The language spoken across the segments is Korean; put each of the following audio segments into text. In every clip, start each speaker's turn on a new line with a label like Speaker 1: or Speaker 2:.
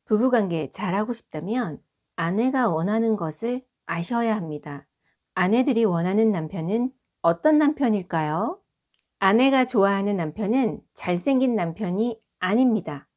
Speaker 1: 부부관계 잘하고 싶다면 아내가 원하는 것을 아셔야 합니다. 아내들이 원하는 남편은 어떤 남편일까요? 아내가 좋아하는 남편은 잘생긴 남편이 아닙니다.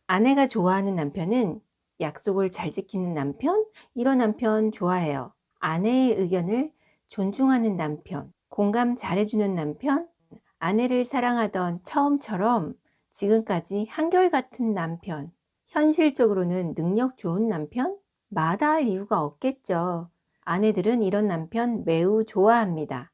Speaker 1: 아내가 좋아하는 남편은 약속을 잘 지키는 남편, 이런 남편 좋아해요. 아내의 의견을 존중하는 남편, 공감 잘해주는 남편, 아내를 사랑하던 처음처럼 지금까지 한결같은 남편, 현실적으로는 능력 좋은 남편? 마다할 이유가 없겠죠. 아내들은 이런 남편 매우 좋아합니다.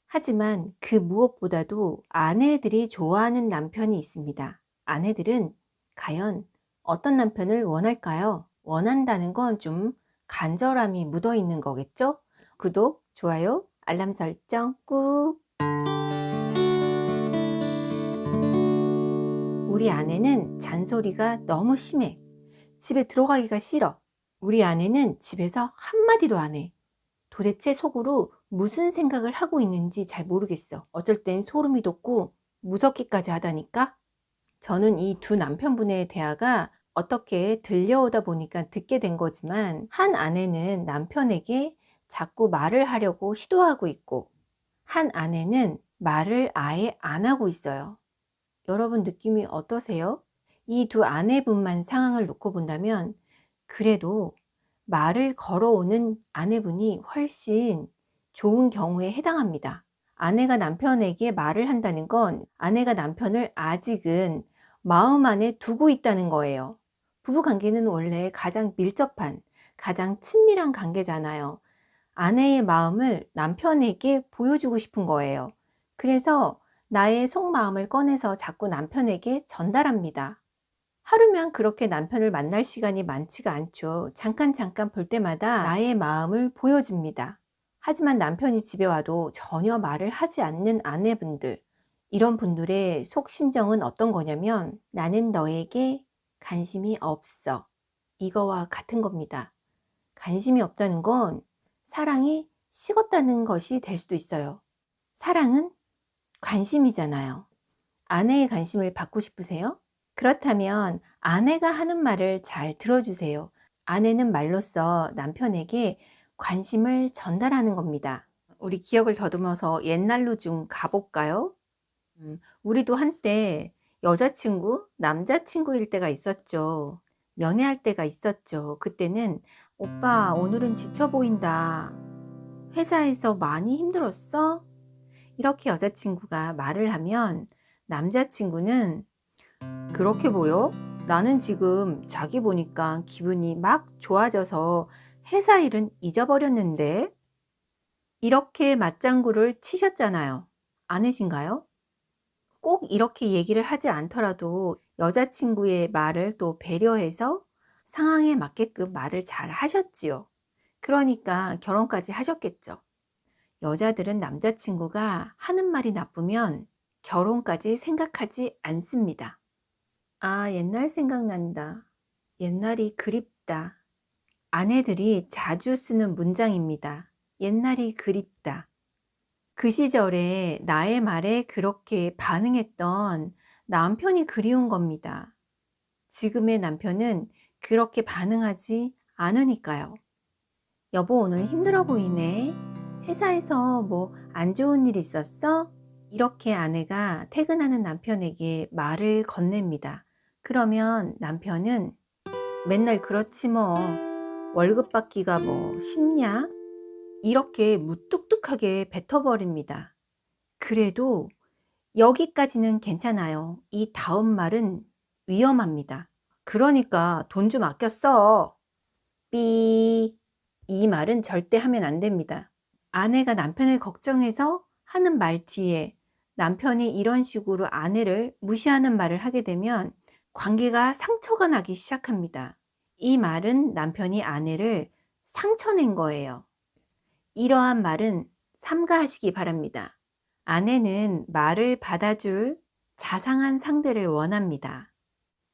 Speaker 1: 하지만 그 무엇보다도 아내들이 좋아하는 남편이 있습니다. 아내들은 과연 어떤 남편을 원할까요? 원한다는 건 좀 간절함이 묻어 있는 거겠죠? 구독, 좋아요, 알람 설정 꾹! 우리 아내는 잔소리가 너무 심해. 집에 들어가기가 싫어. 우리 아내는 집에서 한마디도 안 해. 도대체 속으로 무슨 생각을 하고 있는지 잘 모르겠어. 어쩔 땐 소름이 돋고 무섭기까지 하다니까. 저는 이 두 남편분의 대화가 어떻게 들려오다 보니까 듣게 된 거지만, 한 아내는 남편에게 자꾸 말을 하려고 시도하고 있고, 한 아내는 말을 아예 안 하고 있어요. 여러분 느낌이 어떠세요? 이 두 아내분만 상황을 놓고 본다면 그래도 말을 걸어오는 아내분이 훨씬 좋은 경우에 해당합니다. 아내가 남편에게 말을 한다는 건 아내가 남편을 아직은 마음 안에 두고 있다는 거예요. 부부 관계는 원래 가장 밀접한, 가장 친밀한 관계잖아요. 아내의 마음을 남편에게 보여주고 싶은 거예요. 그래서 나의 속마음을 꺼내서 자꾸 남편에게 전달합니다. 하루면 그렇게 남편을 만날 시간이 많지가 않죠. 잠깐 볼 때마다 나의 마음을 보여줍니다. 하지만 남편이 집에 와도 전혀 말을 하지 않는 아내분들, 이런 분들의 속 심정은 어떤 거냐면, 나는 너에게 관심이 없어, 이거와 같은 겁니다. 관심이 없다는 건 사랑이 식었다는 것이 될 수도 있어요. 사랑은 관심이잖아요. 아내의 관심을 받고 싶으세요? 그렇다면 아내가 하는 말을 잘 들어주세요. 아내는 말로써 남편에게 관심을 전달하는 겁니다. 우리 기억을 더듬어서 옛날로 좀 가볼까요? 우리도 한때 여자친구, 남자친구일 때가 있었죠. 연애할 때가 있었죠. 그때는 오빠, 오늘은 지쳐 보인다. 회사에서 많이 힘들었어? 이렇게 여자친구가 말을 하면 남자친구는 그렇게 보여? 나는 지금 자기 보니까 기분이 막 좋아져서 회사 일은 잊어버렸는데? 이렇게 맞장구를 치셨잖아요. 아니신가요? 꼭 이렇게 얘기를 하지 않더라도 여자친구의 말을 또 배려해서 상황에 맞게끔 말을 잘 하셨지요. 그러니까 결혼까지 하셨겠죠. 여자들은 남자친구가 하는 말이 나쁘면 결혼까지 생각하지 않습니다. 아, 옛날 생각난다. 옛날이 그립다. 아내들이 자주 쓰는 문장입니다. 옛날이 그립다. 그 시절에 나의 말에 그렇게 반응했던 남편이 그리운 겁니다. 지금의 남편은 그렇게 반응하지 않으니까요. 여보, 오늘 힘들어 보이네. 회사에서 뭐 안 좋은 일 있었어? 이렇게 아내가 퇴근하는 남편에게 말을 건넵니다. 그러면 남편은 맨날 그렇지 뭐, 월급 받기가 뭐 쉽냐? 이렇게 무뚝뚝하게 뱉어버립니다. 그래도 여기까지는 괜찮아요. 이 다음 말은 위험합니다. 그러니까 돈 좀 아껴 써. 삐. 이 말은 절대 하면 안 됩니다. 아내가 남편을 걱정해서 하는 말 뒤에 남편이 이런 식으로 아내를 무시하는 말을 하게 되면 관계가 상처가 나기 시작합니다. 이 말은 남편이 아내를 상처낸 거예요. 이러한 말은 삼가하시기 바랍니다. 아내는 말을 받아줄 자상한 상대를 원합니다.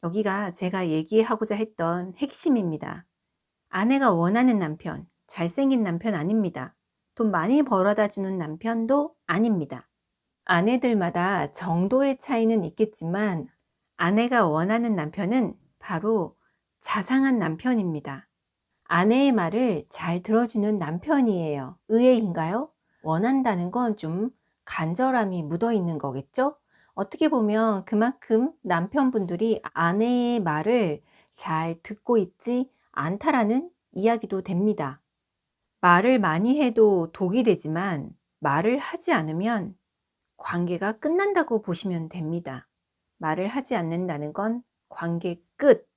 Speaker 1: 여기가 제가 얘기하고자 했던 핵심입니다. 아내가 원하는 남편, 잘생긴 남편 아닙니다. 돈 많이 벌어다 주는 남편도 아닙니다. 아내들마다 정도의 차이는 있겠지만 아내가 원하는 남편은 바로 자상한 남편입니다. 아내의 말을 잘 들어주는 남편이에요. 의외인가요? 원한다는 건 좀 간절함이 묻어 있는 거겠죠? 어떻게 보면 그만큼 남편분들이 아내의 말을 잘 듣고 있지 않다라는 이야기도 됩니다. 말을 많이 해도 독이 되지만 말을 하지 않으면 관계가 끝난다고 보시면 됩니다. 말을 하지 않는다는 건 관계 끝.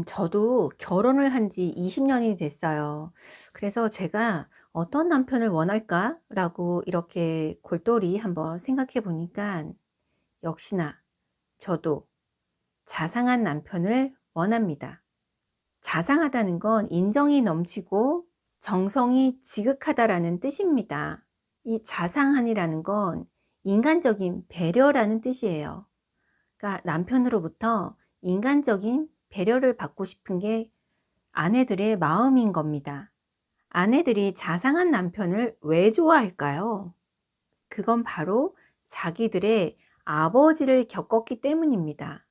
Speaker 1: 저도 결혼을 한 지 20년이 됐어요. 그래서 제가 '어떤 남편을 원할까?'라고 이렇게 골똘히 한번 생각해 보니까 역시나 저도 자상한 남편을 원합니다. 자상하다는 건 인정이 넘치고 정성이 지극하다라는 뜻입니다. 이 자상한이라는 건 인간적인 배려라는 뜻이에요. 그러니까 남편으로부터 인간적인 배려를 받고 싶은 게 아내들의 마음인 겁니다. 아내들이 자상한 남편을 왜 좋아할까요? 그건 바로 자기들의 아버지를 겪었기 때문입니다.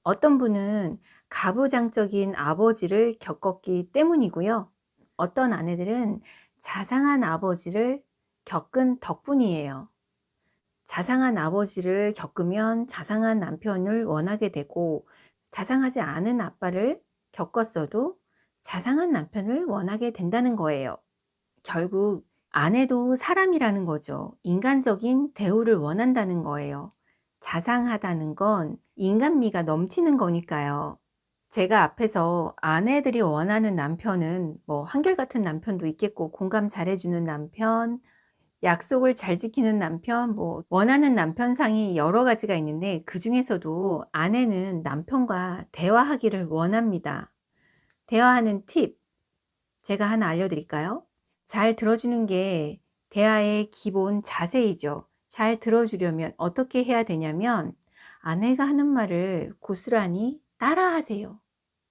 Speaker 1: 어떤 분은 가부장적인 아버지를 겪었기 때문이고요. 어떤 아내들은 자상한 아버지를 겪은 덕분이에요. 자상한 아버지를 겪으면 자상한 남편을 원하게 되고, 자상하지 않은 아빠를 겪었어도 자상한 남편을 원하게 된다는 거예요. 결국 아내도 사람이라는 거죠. 인간적인 대우를 원한다는 거예요. 자상하다는 건 인간미가 넘치는 거니까요. 제가 앞에서 아내들이 원하는 남편은 뭐 한결같은 남편도 있겠고, 공감 잘해주는 남편, 약속을 잘 지키는 남편, 뭐 원하는 남편상이 여러 가지가 있는데, 그 중에서도 아내는 남편과 대화하기를 원합니다. 대화하는 팁 제가 하나 알려드릴까요? 잘 들어주는 게 대화의 기본 자세이죠. 잘 들어주려면 어떻게 해야 되냐면, 아내가 하는 말을 고스란히 따라 하세요.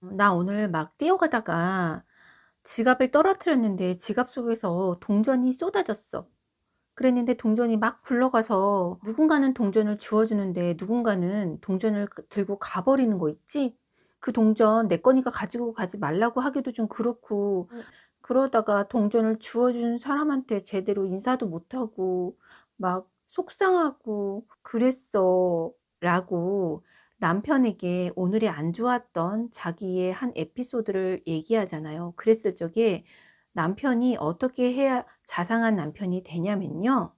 Speaker 1: 나 오늘 막 뛰어가다가 지갑을 떨어뜨렸는데 지갑 속에서 동전이 쏟아졌어. 그랬는데 동전이 막 굴러가서 누군가는 동전을 주워주는데 누군가는 동전을 들고 가버리는 거 있지? 그 동전 내 거니까 가지고 가지 말라고 하기도 좀 그렇고, 그러다가 동전을 주워준 사람한테 제대로 인사도 못하고 막 속상하고 그랬어 라고 남편에게 오늘이 안 좋았던 자기의 한 에피소드를 얘기하잖아요. 그랬을 적에 남편이 어떻게 해야 자상한 남편이 되냐면요.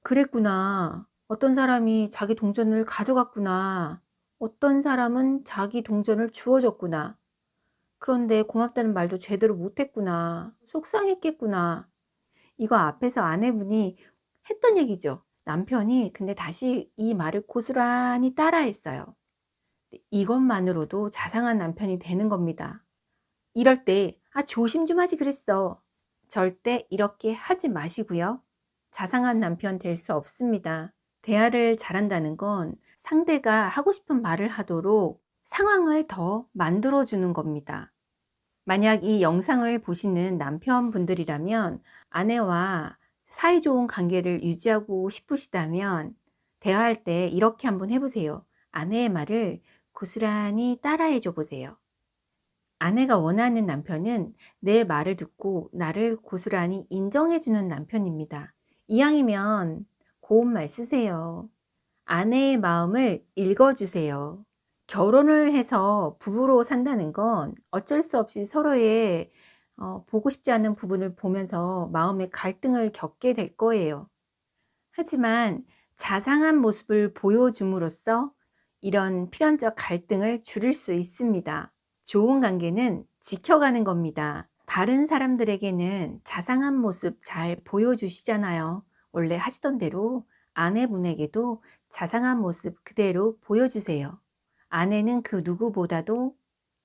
Speaker 1: 그랬구나. 어떤 사람이 자기 동전을 가져갔구나. 어떤 사람은 자기 동전을 주워줬구나. 그런데 고맙다는 말도 제대로 못했구나. 속상했겠구나. 이거 앞에서 아내분이 했던 얘기죠. 남편이 근데 다시 이 말을 고스란히 따라했어요. 이것만으로도 자상한 남편이 되는 겁니다. 이럴 때, 조심 좀 하지 그랬어. 절대 이렇게 하지 마시고요. 자상한 남편 될 수 없습니다. 대화를 잘한다는 건 상대가 하고 싶은 말을 하도록 상황을 더 만들어주는 겁니다. 만약 이 영상을 보시는 남편분들이라면 아내와 사이좋은 관계를 유지하고 싶으시다면 대화할 때 이렇게 한번 해보세요. 아내의 말을 고스란히 따라해 줘 보세요. 아내가 원하는 남편은 내 말을 듣고 나를 고스란히 인정해주는 남편입니다. 이왕이면 고운 말 쓰세요. 아내의 마음을 읽어주세요. 결혼을 해서 부부로 산다는 건 어쩔 수 없이 서로의 보고 싶지 않은 부분을 보면서 마음의 갈등을 겪게 될 거예요. 하지만 자상한 모습을 보여줌으로써 이런 필연적 갈등을 줄일 수 있습니다. 좋은 관계는 지켜가는 겁니다. 다른 사람들에게는 자상한 모습 잘 보여주시잖아요. 원래 하시던 대로 아내분에게도 자상한 모습 그대로 보여주세요. 아내는 그 누구보다도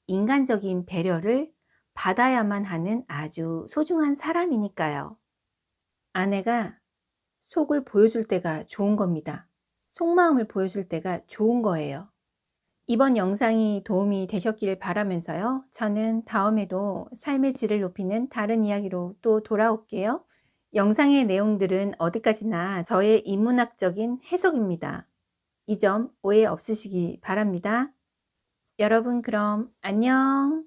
Speaker 1: 인간적인 배려를 받아야만 하는 아주 소중한 사람이니까요. 아내가 속을 보여줄 때가 좋은 겁니다. 속마음을 보여줄 때가 좋은 거예요. 이번 영상이 도움이 되셨기를 바라면서요. 저는 다음에도 삶의 질을 높이는 다른 이야기로 또 돌아올게요. 영상의 내용들은 어디까지나 저의 인문학적인 해석입니다. 이 점 오해 없으시기 바랍니다. 여러분 그럼 안녕.